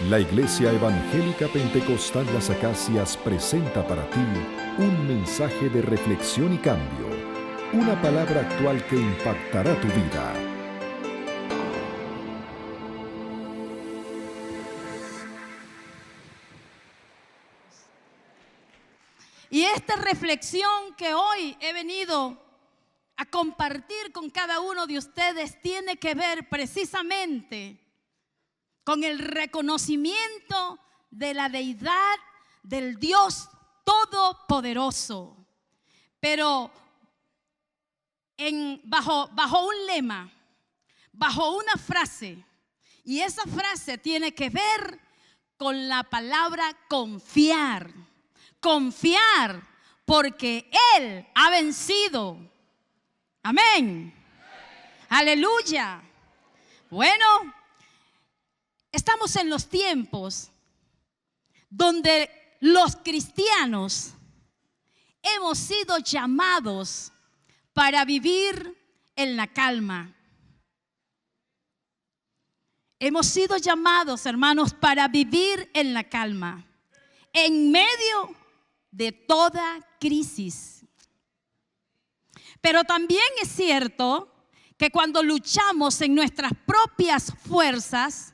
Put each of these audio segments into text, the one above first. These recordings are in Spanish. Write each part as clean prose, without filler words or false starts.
La Iglesia Evangélica Pentecostal Las Acacias presenta para ti un mensaje de reflexión y cambio, una palabra actual que impactará tu vida. Y esta reflexión que hoy he venido a compartir con cada uno de ustedes tiene que ver precisamente con el reconocimiento de la deidad del Dios Todopoderoso, pero bajo un lema, bajo una frase, y esa frase tiene que ver con la palabra confiar. Confiar porque Él ha vencido. Amén. Aleluya. Bueno, estamos en los tiempos donde los cristianos hemos sido llamados para vivir en la calma. Hemos sido llamados, hermanos, para vivir en la calma, en medio de toda crisis. Pero también es cierto que cuando luchamos en nuestras propias fuerzas,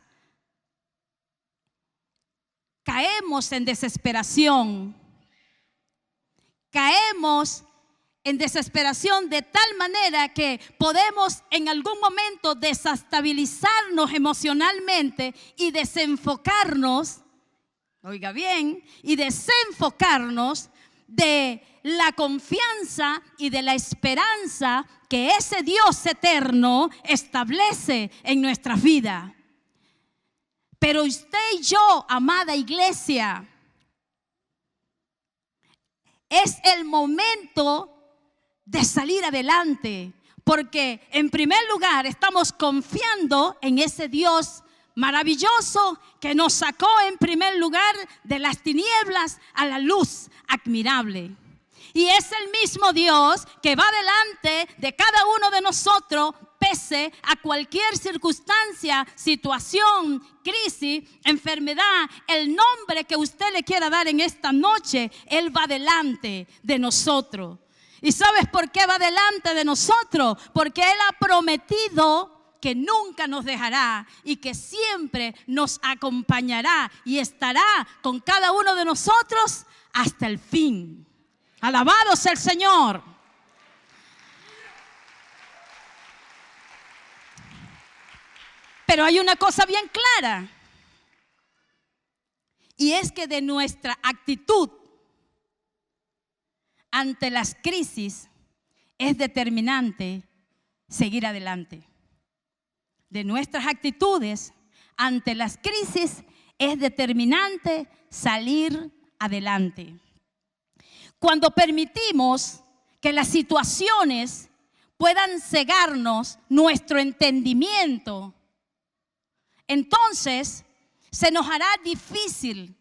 caemos en desesperación. Caemos en desesperación de tal manera que podemos en algún momento desestabilizarnos emocionalmente y desenfocarnos. Oiga bien, y desenfocarnos de la confianza y de la esperanza que ese Dios eterno establece en nuestra vida. Pero usted y yo, amada iglesia, es el momento de salir adelante, porque en primer lugar estamos confiando en ese Dios maravilloso que nos sacó en primer lugar de las tinieblas a la luz admirable. Y es el mismo Dios que va delante de cada uno de nosotros pese a cualquier circunstancia, situación, crisis, enfermedad, el nombre que usted le quiera dar en esta noche. Él va delante de nosotros. ¿Y sabes por qué va delante de nosotros? Porque Él ha prometido que nunca nos dejará y que siempre nos acompañará y estará con cada uno de nosotros hasta el fin. Alabado sea el Señor. Pero hay una cosa bien clara, y es que de nuestra actitud ante las crisis es determinante seguir adelante. De nuestras actitudes ante las crisis es determinante salir adelante. Cuando permitimos que las situaciones puedan cegarnos nuestro entendimiento, entonces se nos hará difícil,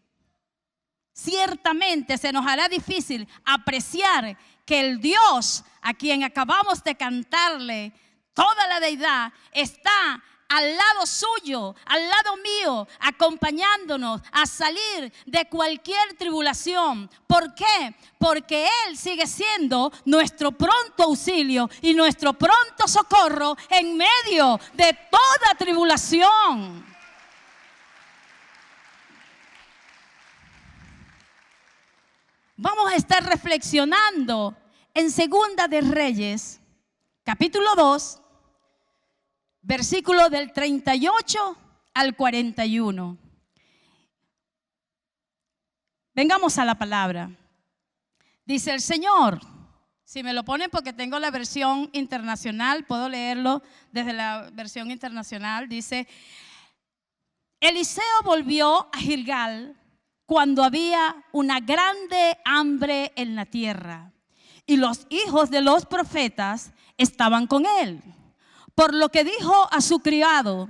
ciertamente se nos hará difícil apreciar que el Dios a quien acabamos de cantarle toda la deidad está al lado suyo, al lado mío, acompañándonos a salir de cualquier tribulación. ¿Por qué? Porque Él sigue siendo nuestro pronto auxilio y nuestro pronto socorro en medio de toda tribulación. Vamos a estar reflexionando en Segunda de Reyes, capítulo 2, versículo del 38 al 41. Vengamos a la palabra. Dice el Señor, si me lo ponen porque tengo la versión internacional, puedo leerlo desde la versión internacional. Dice: Eliseo volvió a Gilgal cuando había una grande hambre en la tierra, y los hijos de los profetas estaban con él. Por lo que dijo a su criado: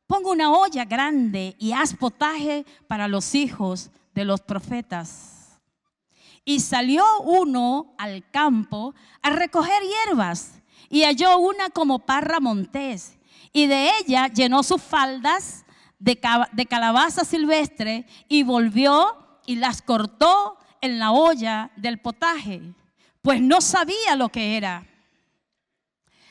pon una olla grande y haz potaje para los hijos de los profetas. Y salió uno al campo a recoger hierbas y halló una como parra montés, y de ella llenó sus faldas de calabaza silvestre y volvió y las cortó en la olla del potaje, pues no sabía lo que era.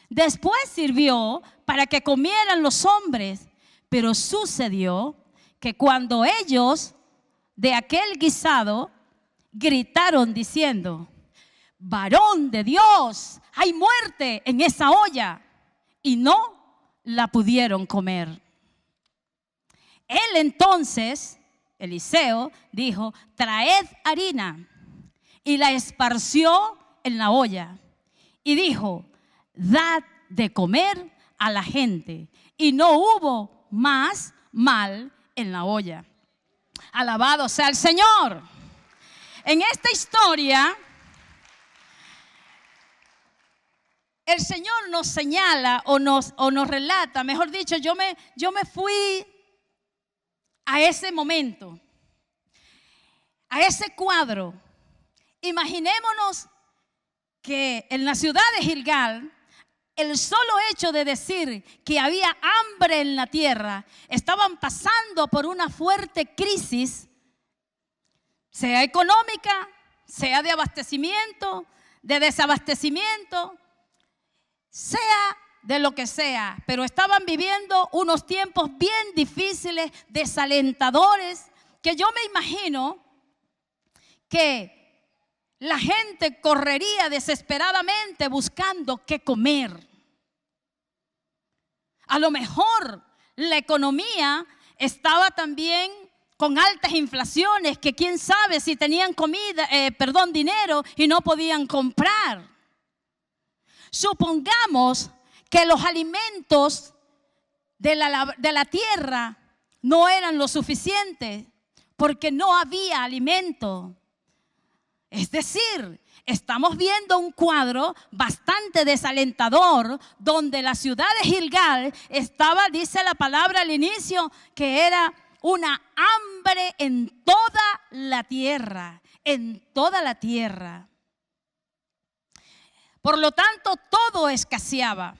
Después sirvió para que comieran los hombres, pero sucedió que cuando ellos de aquel guisado gritaron diciendo: varón de Dios, hay muerte en esa olla, y no la pudieron comer. Él entonces, Eliseo, dijo: traed harina, y la esparció en la olla, y dijo: dad de comer a la gente, y no hubo más mal en la olla. Alabado sea el Señor. En esta historia, el Señor nos señala o nos relata, mejor dicho, yo me fui a ese momento, a ese cuadro. Imaginémonos que en la ciudad de Gilgal, el solo hecho de decir que había hambre en la tierra, estaban pasando por una fuerte crisis, sea económica, sea de abastecimiento, de desabastecimiento, sea de lo que sea, pero estaban viviendo unos tiempos bien difíciles, desalentadores, que yo me imagino que la gente correría desesperadamente buscando qué comer. A lo mejor la economía estaba también con altas inflaciones, que quién sabe si tenían dinero y no podían comprar. Supongamos que los alimentos de la tierra no eran lo suficiente porque no había alimento. Es decir, estamos viendo un cuadro bastante desalentador donde la ciudad de Gilgal estaba, dice la palabra al inicio, que era una hambre en toda la tierra, en toda la tierra. Por lo tanto, todo escaseaba.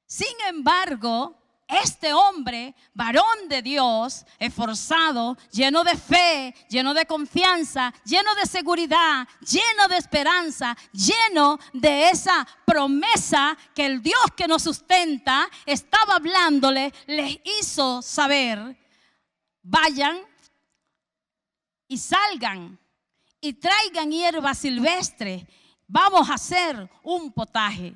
Sin embargo, este hombre, varón de Dios, esforzado, lleno de fe, lleno de confianza, lleno de seguridad, lleno de esperanza, lleno de esa promesa que el Dios que nos sustenta estaba hablándole, les hizo saber: vayan y salgan y traigan hierba silvestre. Vamos a hacer un potaje.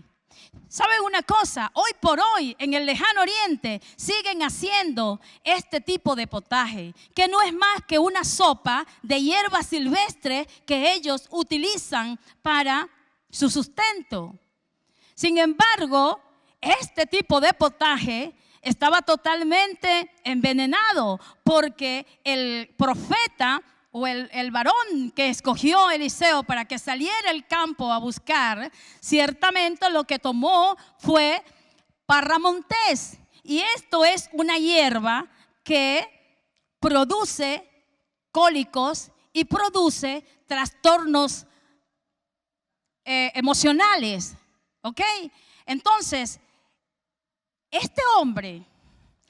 ¿Saben una cosa? Hoy por hoy en el lejano oriente siguen haciendo este tipo de potaje, que no es más que una sopa de hierba silvestre que ellos utilizan para su sustento. Sin embargo, este tipo de potaje estaba totalmente envenenado, porque el profeta o el varón que escogió Eliseo para que saliera al campo a buscar, ciertamente lo que tomó fue parramontés. Y esto es una hierba que produce cólicos y produce trastornos emocionales. ¿Ok? Entonces, este hombre,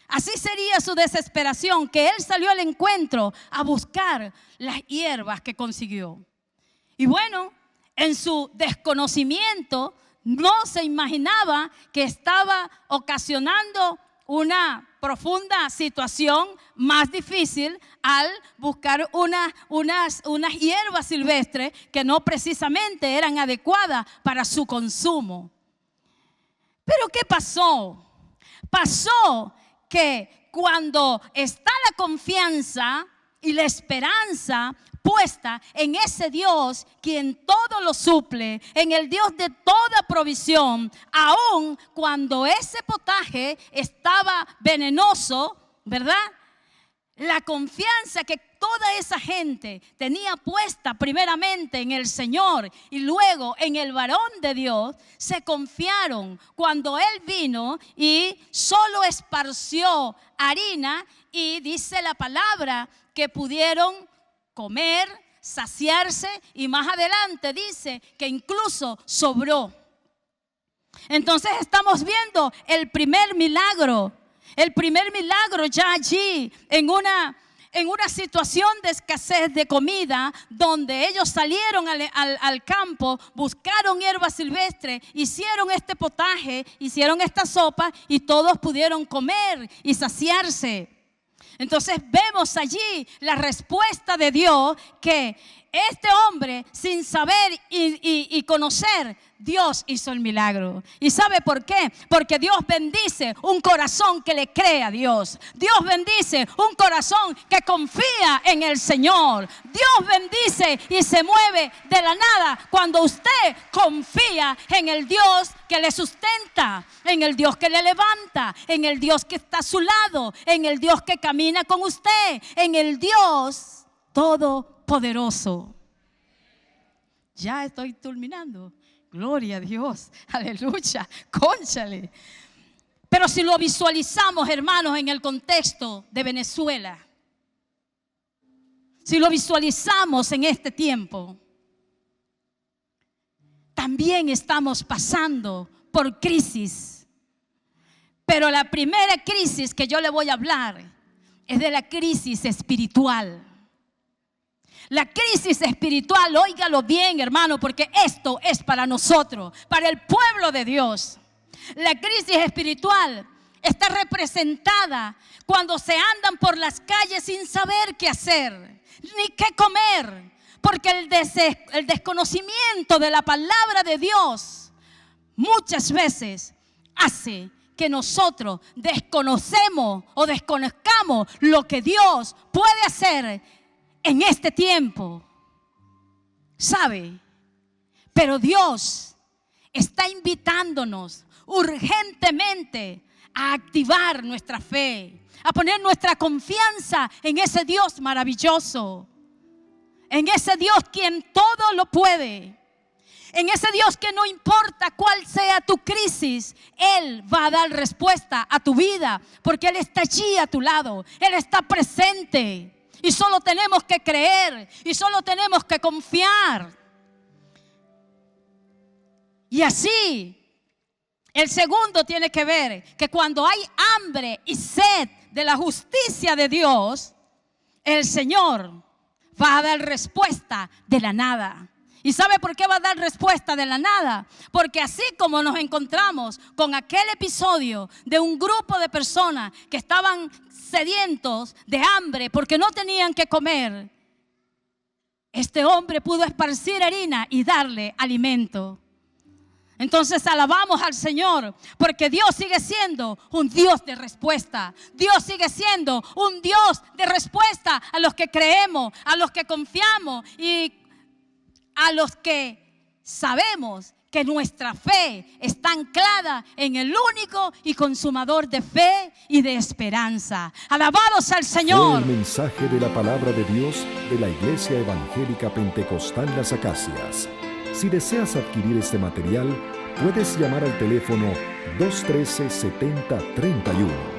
así sería su desesperación, que él salió al encuentro a buscar las hierbas que consiguió. Y bueno, en su desconocimiento no se imaginaba que estaba ocasionando una profunda situación más difícil al buscar unas hierbas silvestres que no precisamente eran adecuadas para su consumo. Pero ¿qué pasó? Pasó que cuando está la confianza y la esperanza puesta en ese Dios quien todo lo suple, en el Dios de toda provisión, aun cuando ese potaje estaba venenoso, ¿verdad? La confianza que toda esa gente tenía puesta primeramente en el Señor y luego en el varón de Dios, se confiaron cuando Él vino y solo esparció harina, y dice la palabra que pudieron comer, saciarse, y más adelante dice que incluso sobró. Entonces estamos viendo el primer milagro El primer milagro ya allí, en una situación de escasez de comida, donde ellos salieron al campo, buscaron hierba silvestre, hicieron este potaje, hicieron esta sopa y todos pudieron comer y saciarse. Entonces vemos allí la respuesta de Dios, que este hombre, sin saber y conocer, Dios hizo el milagro. ¿Y sabe por qué? Porque Dios bendice un corazón que le cree a Dios. Dios bendice un corazón que confía en el Señor. Dios bendice y se mueve de la nada cuando usted confía en el Dios que le sustenta, en el Dios que le levanta, en el Dios que está a su lado, en el Dios que camina con usted, en el Dios todopoderoso. Ya estoy terminando. Gloria a Dios, aleluya, cónchale. Pero si lo visualizamos, hermanos, en el contexto de Venezuela, si lo visualizamos en este tiempo, también estamos pasando por crisis. Pero la primera crisis que yo le voy a hablar es de la crisis espiritual. La crisis espiritual, óigalo bien, hermano, porque esto es para nosotros, para el pueblo de Dios. La crisis espiritual está representada cuando se andan por las calles sin saber qué hacer, ni qué comer, porque el desconocimiento de la palabra de Dios muchas veces hace que nosotros desconocemos o desconozcamos lo que Dios puede hacer en este tiempo, ¿sabe? Pero Dios está invitándonos urgentemente a activar nuestra fe, a poner nuestra confianza en ese Dios maravilloso, en ese Dios quien todo lo puede, en ese Dios que no importa cuál sea tu crisis, Él va a dar respuesta a tu vida, porque Él está allí a tu lado, Él está presente. Y solo tenemos que creer y solo tenemos que confiar. Y así, el segundo tiene que ver que cuando hay hambre y sed de la justicia de Dios, el Señor va a dar respuesta de la nada. ¿Y sabe por qué va a dar respuesta de la nada? Porque así como nos encontramos con aquel episodio de un grupo de personas que estaban sedientos de hambre porque no tenían que comer, este hombre pudo esparcir harina y darle alimento. Entonces alabamos al Señor, porque Dios sigue siendo un Dios de respuesta. Dios sigue siendo un Dios de respuesta a los que creemos, a los que confiamos y a los que sabemos que nuestra fe está anclada en el único y consumador de fe y de esperanza. Alabados al Señor. Fue el mensaje de la palabra de Dios de la Iglesia Evangélica Pentecostal Las Acacias. Si deseas adquirir este material, puedes llamar al teléfono 213-7031.